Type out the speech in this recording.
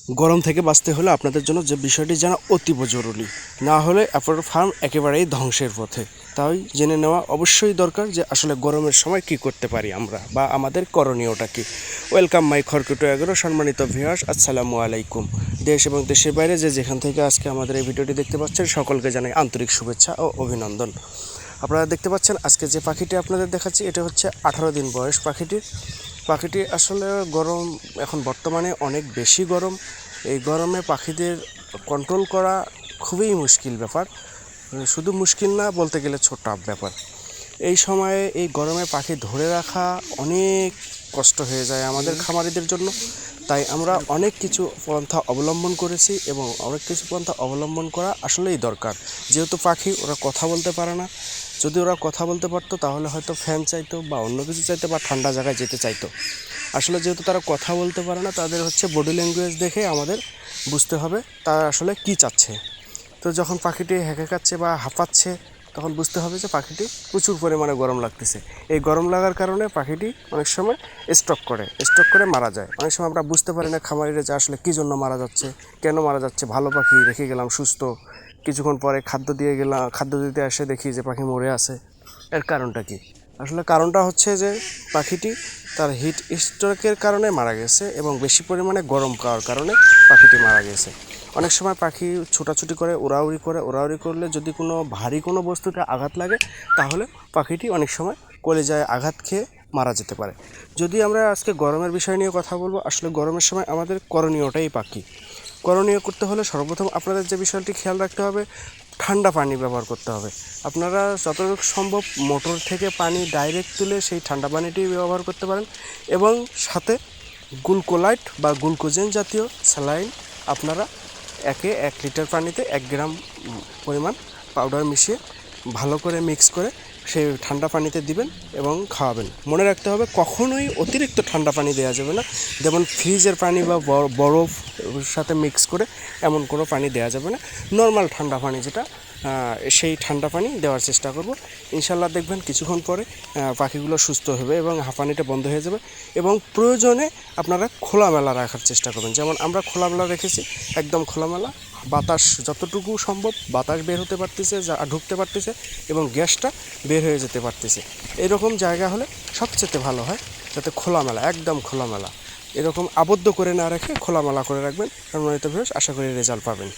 গরম থেকে বাঁচতে হলে আপনাদের জন্য যে বিষয়টি জানা অতীব জরুরি, না হলে আপনার ফার্ম একেবারেই ধ্বংসের পথে। তাই জেনে নেওয়া অবশ্যই দরকার যে আসলে গরমের সময় কি করতে পারি আমরা বা আমাদের করণীয়টা কী। ওয়েলকাম মাই খড়কুটো এগ্রো সম্মানিত ভিউয়ার্স, আসসালামু আলাইকুম। দেশ এবং দেশের বাইরে যে যেখান থেকে আজকে আমাদের এই ভিডিওটি দেখতে পাচ্ছেন সকলকে জানাই আন্তরিক শুভেচ্ছা ও অভিনন্দন। আপনারা দেখতে পাচ্ছেন আজকে যে পাখিটি আপনাদের দেখাচ্ছি এটা হচ্ছে 18 দিন বয়স পাখিটি আসলে গরম এখন বর্তমানে অনেক বেশি গরম। এই গরমে পাখিদের কন্ট্রোল করা খুবই মুশকিল ব্যাপার, শুধু মুশকিল না বলতে গেলে ছোট ব্যাপার। এই সময়ে এই গরমে পাখি ধরে রাখা অনেক কষ্ট হয়ে যায় আমাদের খামারিদের জন্য। তাই আমরা অনেক কিছু পন্থা অবলম্বন করেছি এবং অনেক কিছু পন্থা অবলম্বন করা আসলেই দরকার। যেহেতু পাখি ওরা কথা বলতে পারে না, যদি ওরা কথা বলতে পারতো তাহলে হয়তো ফ্যান চাইতো বা অন্য কিছু চাইতো বা ঠান্ডা জায়গায় যেতে চাইতো। আসলে যেহেতু তারা কথা বলতে পারে না, তাদের হচ্ছে বডি ল্যাঙ্গুয়েজ দেখে আমাদের বুঝতে হবে তারা আসলে কী চাচ্ছে। তো যখন পাখিটি হ্যাঁকাচ্ছে বা হাঁপাচ্ছে তখন বুঝতে হবে যে পাখিটি প্রচুর পরিমাণে গরম লাগতেছে। এই গরম লাগার কারণে পাখিটি অনেক সময় স্ট্রোক করে মারা যায়। অনেক সময় আমরা বুঝতে পারি না খামারিরা যে আসলে কী জন্য মারা যাচ্ছে, কেন মারা যাচ্ছে। ভালো পাখি রেখে গেলাম সুস্থ, কিছুক্ষণ পরে খাদ্য দিতে এসে দেখি যে পাখি মরে আছে। এর কারণটা কি? আসলে কারণটা হচ্ছে যে পাখিটি তার হিট স্ট্রোকের কারণে মারা গেছে এবং বেশি পরিমাণে গরম খাওয়ার কারণে পাখিটি মারা গেছে। অনেক সময় পাখি ছোটাছুটি করে ওড়াউড়ি করলে যদি কোনো ভারী কোনো বস্তুতে আঘাত লাগে তাহলে পাখিটি অনেক সময় কলিজায় আঘাত খেয়ে মারা যেতে পারে। যদি আমরা আজকে গরমের বিষয় নিয়ে কথা বলবো, আসলে গরমের সময় আমাদের করণীয়টাই করণীয় করতে হলে সর্বপ্রথম আপনাদের যে বিষয়টি খেয়াল রাখতে হবে, ঠান্ডা পানি ব্যবহার করতে হবে। আপনারা যতটুকু সম্ভব মোটর থেকে পানি ডাইরেক্ট তুলে সেই ঠান্ডা পানিটি ব্যবহার করতে পারেন এবং সাথে গ্লুকোলাইট বা গ্লুকোজেন জাতীয় স্যালাইন আপনারা 1 লিটার পানিতে 1 গ্রাম পরিমাণ পাউডার মিশিয়ে ভালো করে মিক্স করে সেই ঠান্ডা পানিতে দিবেন এবং খাওয়াবেন। মনে রাখতে হবে কখনোই অতিরিক্ত ঠান্ডা পানি দেওয়া যাবে না, যেমন ফ্রিজের পানি বা বরফ সাথে মিক্স করে এমন কোনো পানি দেওয়া যাবে না। নর্মাল ঠান্ডা পানি যেটা, সেই ঠান্ডা পানি দেওয়ার চেষ্টা করব। ইনশাল্লাহ দেখবেন কিছুক্ষণ পরে পাখিগুলো সুস্থ হবে এবং হাঁপানিটা বন্ধ হয়ে যাবে। এবং প্রয়োজনে আপনারা খোলামেলা রাখার চেষ্টা করবেন, যেমন আমরা খোলামেলা রেখেছি, একদম খোলামেলা, বাতাস যতটুকু সম্ভব বাতাস বের হতে পারতেছে, ঢুকতে পারতেছে এবং গ্যাসটা বের হয়ে যেতে পারতেছে। এরকম জায়গা হলে সবচেয়ে ভালো হয়, যাতে খোলামেলা, একদম খোলামেলা, এরকম আবদ্ধ করে না রেখে খোলামেলা করে রাখবেন। সম্মানিত ভিউয়ার্স, আশা করি রেজাল্ট পাবেন।